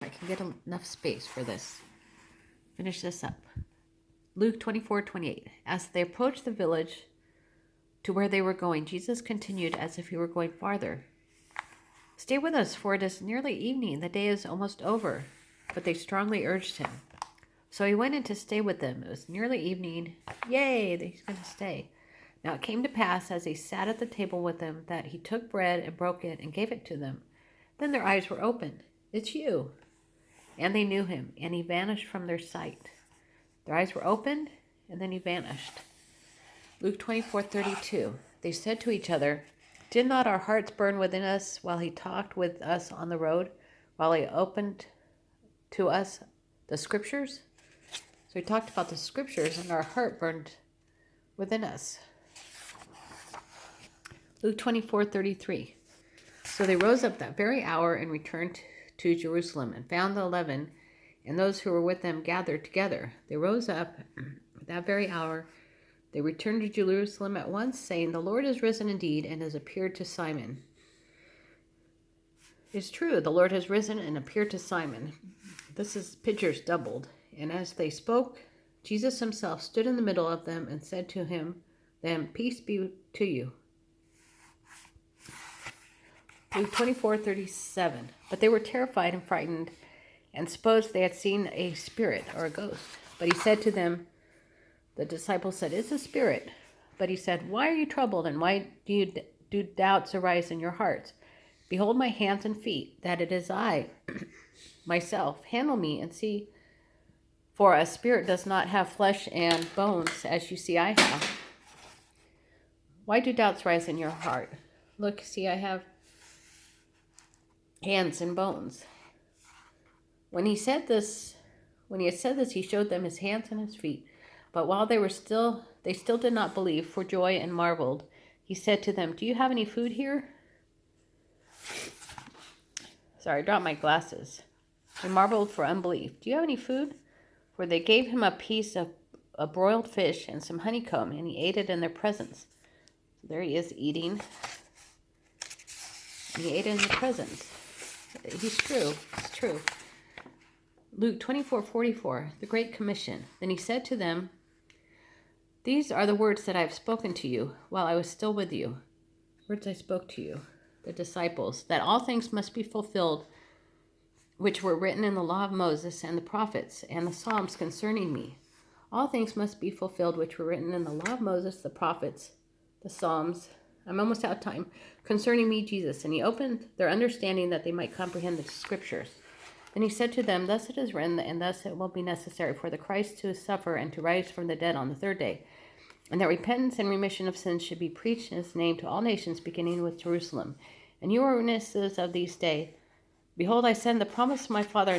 I can get enough space for this. Finish this up. Luke 24:28. As they approached the village to where they were going, Jesus continued as if he were going farther. Stay with us, for it is nearly evening. The day is almost over. But they strongly urged him. So he went in to stay with them. It was nearly evening. Yay, he's going to stay. Now it came to pass, as he sat at the table with them, that he took bread and broke it and gave it to them. Then their eyes were opened. It's you. And they knew him, and he vanished from their sight. Their eyes were opened, and then he vanished. Luke 24:32. They said to each other, did not our hearts burn within us while he talked with us on the road, while he opened to us the scriptures? So he talked about the scriptures, and our heart burned within us. Luke 24:33. So they rose up that very hour and returned to Jerusalem, and found the 11 and those who were with them gathered together. They rose up that very hour. They returned to Jerusalem at once, saying, the Lord is risen indeed and has appeared to Simon. It's true, the Lord has risen and appeared to Simon. This is pictures doubled. And as they spoke, Jesus himself stood in the middle of them and said to them, peace be to you. Luke 24:37. But they were terrified and frightened, and supposed they had seen a spirit or a ghost. But he said to them, the disciples said, it's a spirit. But he said, why are you troubled, and why do doubts arise in your hearts? Behold my hands and feet, that it is I myself. Handle me and see, for a spirit does not have flesh and bones, as you see I have. Why do doubts rise in your heart? Look, see, I have hands and bones. When he had said this, he showed them his hands and his feet. But while they still did not believe for joy and marveled, he said to them, do you have any food here? Sorry, I dropped my glasses. They marveled for unbelief. Do you have any food? For they gave him a piece of a broiled fish and some honeycomb, and he ate it in their presence. So there he is eating. And he ate it in their presence. He's true. It's true. Luke 24:44, the Great Commission. Then he said to them, these are the words that I have spoken to you while I was still with you. Words I spoke to you, the disciples, that all things must be fulfilled which were written in the law of Moses and the prophets and the Psalms concerning me. All things must be fulfilled which were written in the law of Moses, the prophets, the Psalms. I'm almost out of time. Concerning me, Jesus. And he opened their understanding that they might comprehend the scriptures. Then he said to them, thus it is written, and thus it will be necessary for the Christ to suffer and to rise from the dead on the third day, and that repentance and remission of sins should be preached in his name to all nations, beginning with Jerusalem. And you are witnesses of these days. Behold, I send the promise of my Father